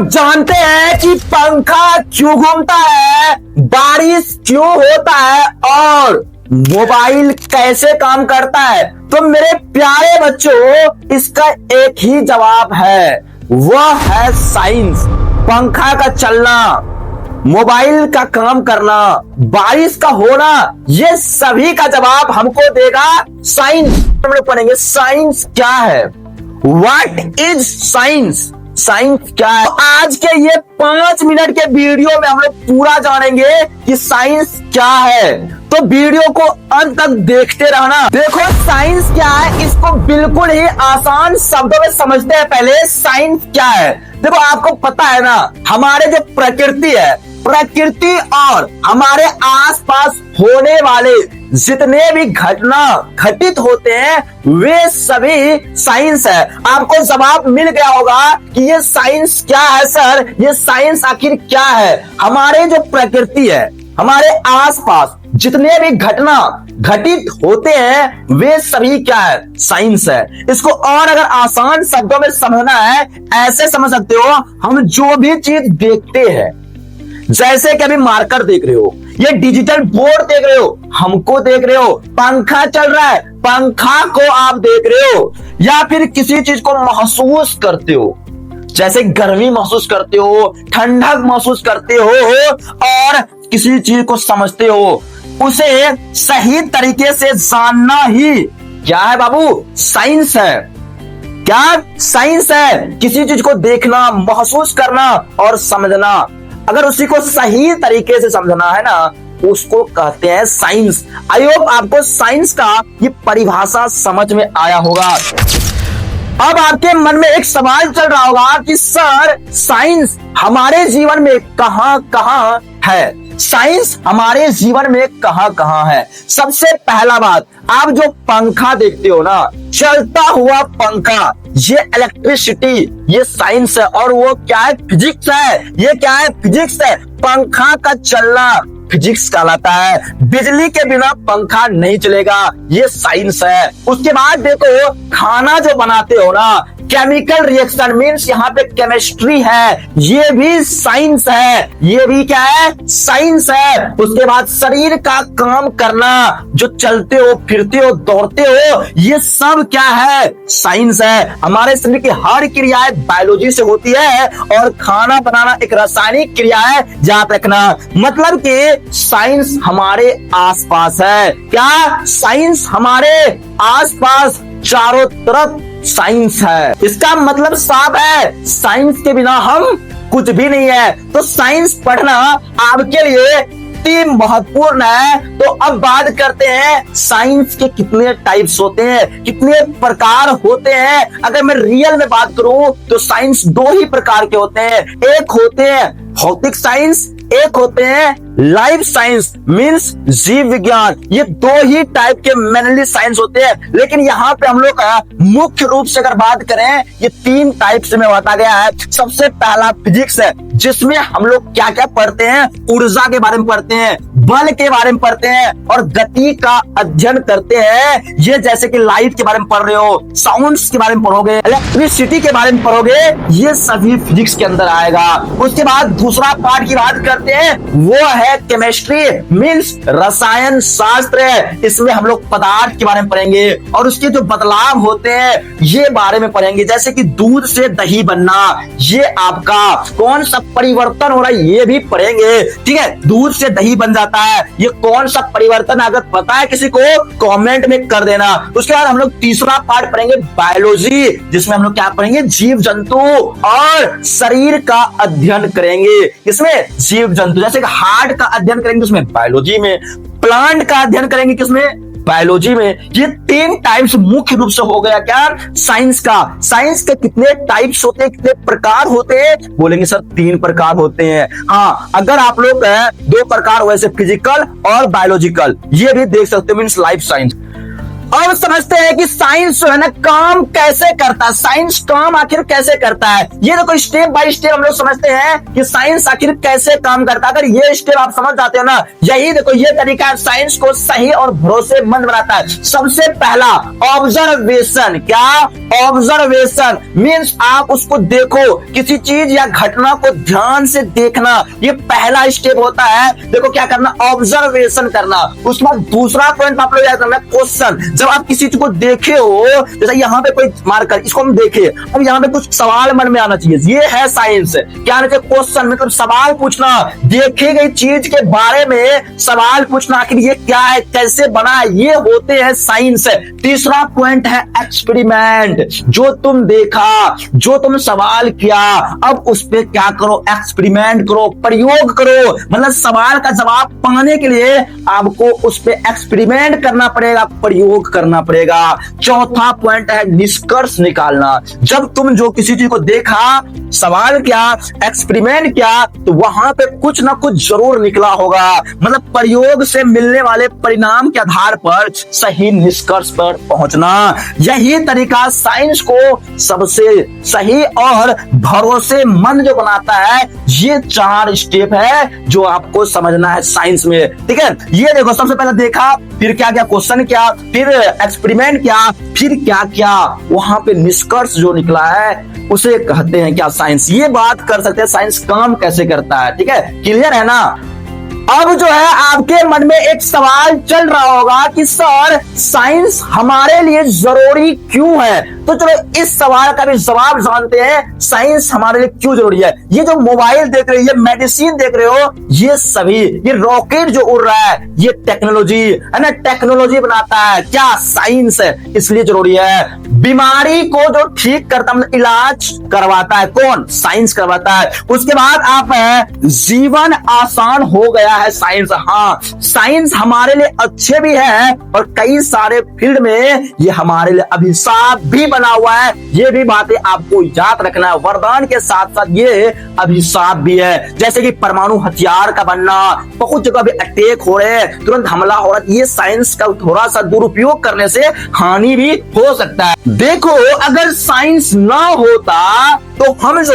लोग जानते हैं कि पंखा क्यों घूमता है, बारिश क्यों होता है और मोबाइल कैसे काम करता है? तो मेरे प्यारे बच्चों, इसका एक ही जवाब है, वह है साइंस। पंखा का चलना, मोबाइल का काम करना, बारिश का होना, ये सभी का जवाब हमको देगा साइंस। हम लोग पढ़ेंगे साइंस क्या है, व्हाट इज साइंस, साइंस क्या है। आज के ये 5 मिनट के वीडियो में हम लोग पूरा जानेंगे कि साइंस क्या है, तो वीडियो को अंत तक देखते रहना। देखो साइंस क्या है, इसको बिल्कुल ही आसान शब्दों में समझते हैं। पहले साइंस क्या है, देखो आपको पता है ना, हमारे जो प्रकृति है, प्रकृति और हमारे आसपास होने वाले जितने भी घटना घटित होते हैं वे सभी साइंस है। आपको जवाब मिल गया होगा कि ये साइंस क्या है सर, ये साइंस आखिर क्या है। हमारे जो प्रकृति है, हमारे आसपास जितने भी घटना घटित होते हैं वे सभी क्या है, साइंस है। इसको और अगर आसान शब्दों में समझना है, ऐसे समझ सकते हो, हम जो भी चीज देखते हैं, जैसे कि अभी मार्कर देख रहे हो, ये डिजिटल बोर्ड देख रहे हो, हमको देख रहे हो, पंखा चल रहा है, पंखा को आप देख रहे हो, या फिर किसी चीज को महसूस करते हो, जैसे गर्मी महसूस करते हो, ठंडक महसूस करते हो और किसी चीज को समझते हो, उसे सही तरीके से जानना ही क्या है बाबू, साइंस है। क्या साइंस है? किसी चीज को देखना, महसूस करना और समझना। अगर उसी को सही तरीके से समझना है ना, उसको कहते हैं साइंस। आई होप आपको साइंस का ये परिभाषा समझ में आया होगा। अब आपके मन में एक सवाल चल रहा होगा कि सर साइंस हमारे जीवन में कहां कहां है, साइंस हमारे जीवन में कहां कहां है। सबसे पहला बात, आप जो पंखा देखते हो ना, चलता हुआ पंखा, ये इलेक्ट्रिसिटी, ये साइंस है। और वो क्या है, फिजिक्स है। ये क्या है, फिजिक्स है। पंखा का चलना फिजिक्स कहलाता है। बिजली के बिना पंखा नहीं चलेगा, ये साइंस है। उसके बाद देखो, खाना जो बनाते हो ना, केमिकल रिएक्शन मींस यहाँ पे केमिस्ट्री है, ये भी साइंस है। ये भी क्या है, साइंस है। उसके बाद शरीर का काम करना, जो चलते हो, फिरते हो, दौड़ते हो, ये सब क्या है, साइंस है। हमारे शरीर की हर क्रियाएं बायोलॉजी से होती है और खाना बनाना एक रासायनिक क्रिया है, याद रखना। मतलब कि साइंस हमारे आसपास है। क्या साइंस हमारे आसपास, चारों तरफ साइंस है। इसका मतलब साफ है, साइंस के बिना हम कुछ भी नहीं है। तो साइंस पढ़ना आपके लिए अति महत्वपूर्ण है। तो अब बात करते हैं साइंस के कितने टाइप्स होते हैं, कितने प्रकार होते हैं। अगर मैं रियल में बात करूं तो साइंस 2 ही प्रकार के होते हैं। एक होते हैं भौतिक साइंस, एक होते हैं लाइफ साइंस मींस जीव विज्ञान। ये 2 ही टाइप के मेनली साइंस होते हैं। लेकिन यहाँ पे हम लोग का मुख्य रूप से अगर बात करें, ये 3 टाइप से में बताया गया है। सबसे पहला फिजिक्स है, जिसमें हम लोग क्या क्या पढ़ते हैं, ऊर्जा के बारे में पढ़ते हैं, बल के बारे में पढ़ते हैं और गति का अध्ययन करते हैं। ये जैसे कि लाइट के बारे में पढ़ रहे हो, साउंड्स के बारे में पढ़ोगे, इलेक्ट्रिसिटी के बारे में पढ़ोगे, ये सभी फिजिक्स के अंदर आएगा। उसके बाद दूसरा पार्ट की बात करते हैं, वो है केमिस्ट्री मींस रसायन शास्त्र। इसमें हम लोग पदार्थ के बारे में पढ़ेंगे और उसके जो बदलाव होते हैं ये बारे में पढ़ेंगे। जैसे कि दूध से दही बनना, ये आपका कौन सा परिवर्तन हो रहा है, ये भी पढ़ेंगे। ठीक है, दूध से दही बन जाता है, ये कौन सा परिवर्तन, अगर पता है किसी को कमेंट में कर देना। उसके बाद हम लोग तीसरा पार्ट पढ़ेंगे बायोलॉजी, जिसमें हम लोग क्या पढ़ेंगे, जीव जंतु और शरीर का अध्ययन करेंगे। इसमें जीव जंतु जैसे कि हार्ट का अध्ययन करेंगे, उसमें बायोलॉजी में, प्लांट का अध्ययन करेंगे, किसमें, बायोलॉजी में। ये 3 टाइप्स मुख्य रूप से हो गया क्या, साइंस का। साइंस के कितने टाइप्स होते हैं, कितने प्रकार होते हैं, बोलेंगे सर 3 प्रकार होते हैं। हाँ, अगर आप लोग 2 प्रकार वैसे फिजिकल और बायोलॉजिकल, ये भी देख सकते हो, मींस लाइफ साइंस। अब समझते हैं कि साइंस जो है ना काम कैसे करता है, साइंस काम आखिर कैसे करता है। ये देखो स्टेप बाय स्टेप हम लोग समझते हैं कि साइंस आखिर कैसे काम करता है। अगर ये स्टेप आप समझ जाते हो ना, यही देखो ये तरीका है साइंस को सही और भरोसेमंद बनाता है। सबसे पहला ऑब्जर्वेशन। क्या? ऑब्जर्वेशन मीन्स आप उसको देखो, किसी चीज या घटना को ध्यान से देखना, ये पहला स्टेप होता है। देखो क्या करना, ऑब्जर्वेशन करना। उसके बाद दूसरा पॉइंट आप लोग याद करना, क्वेश्चन। जब आप किसी चीज को देखे हो, जैसे यहाँ पे कोई मार्कर, इसको हम देखे, अब यहाँ पे कुछ सवाल मन में आना चाहिए, ये है साइंस। क्या आना चाहिए? क्वेश्चन, मतलब सवाल पूछना, देखी गई चीज के बारे में सवाल पूछना, आखिर ये क्या है, कैसे बना है, ये होते हैं साइंस। तीसरा पॉइंट है एक्सपेरिमेंट। जो तुम देखा, जो तुम सवाल किया, अब उस पे क्या करो, एक्सपेरिमेंट करो, प्रयोग करो। मतलब सवाल का जवाब पाने के लिए आपको उस पे एक्सपेरिमेंट करना पड़ेगा, प्रयोग करना पड़ेगा। चौथा पॉइंट है निष्कर्ष निकालना। जब तुम जो किसी चीज को देखा, सवाल किया, एक्सपेरिमेंट किया, तो वहां पे कुछ ना कुछ जरूर निकला होगा। मतलब प्रयोग से मिलने वाले परिणाम के आधार पर सही निष्कर्ष पर पहुंचना। यही तरीका साइंस को सबसे सही और भरोसेमंद जो बनाता है। ये 4 स्टेप है जो आपको समझना है साइंस में, ठीक है। ये देखो, सबसे पहले देखा, फिर क्या किया, क्वेश्चन किया, फिर एक्सपेरिमेंट किया, फिर क्या किया, वहां पे निष्कर्ष जो निकला है उसे कहते हैं क्या, साइंस। ये बात कर सकते हैं साइंस काम कैसे करता है, ठीक है। क्लियर है ना? अब जो है आपके मन में एक सवाल चल रहा होगा कि सर साइंस हमारे लिए जरूरी क्यों है। तो चलो इस सवाल का भी जवाब जानते हैं, साइंस हमारे लिए क्यों जरूरी है। ये जो मोबाइल देख रहे हो, ये मेडिसिन देख रहे हो, ये सभी, ये रॉकेट जो उड़ रहा है, ये टेक्नोलॉजी है ना, टेक्नोलॉजी बनाता है क्या, साइंस है, इसलिए जरूरी है। बीमारी को जो ठीक करता, मतलब इलाज करवाता है, कौन? साइंस करवाता है। उसके बाद आप जीवन आसान हो गया है, साइंस। हाँ, साइंस हमारे लिए अच्छे भी है और कई सारे फील्ड में ये हमारे लिए अभिशाप भी बना हुआ है। ये भी बातें आपको याद रखना है। वरदान के साथ साथ ये अभिशाप भी है, जैसे कि परमाणु हथियार का बनना, बहुत जगह भी अटैक हो रहे हैं, तुरंत हमला हो रहा है। ये साइंस का थोड़ा सा दुरुपयोग करने से हानि भी हो सकता है। देखो, अगर साइंस ना होता तो हम जो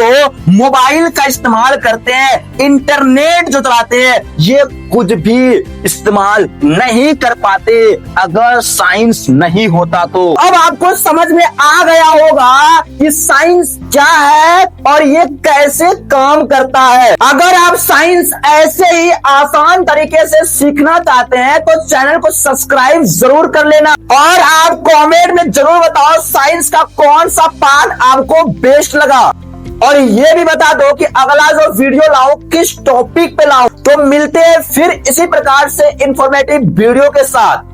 मोबाइल का इस्तेमाल करते हैं, इंटरनेट जो चलाते हैं, ये कुछ भी इस्तेमाल नहीं कर पाते अगर साइंस नहीं होता तो। अब आपको समझ में आ गया होगा कि साइंस क्या है और ये कैसे काम करता है। अगर आप साइंस ऐसे ही आसान तरीके से सीखना चाहते हैं तो चैनल को सब्सक्राइब जरूर कर लेना और आप कमेंट में जरूर बताओ साइंस का कौन सा पार्ट आपको बेस्ट लगा। और ये भी बता दो कि अगला जो वीडियो लाऊं किस टॉपिक पे लाऊं। तो मिलते हैं फिर इसी प्रकार से इंफॉर्मेटिव वीडियो के साथ।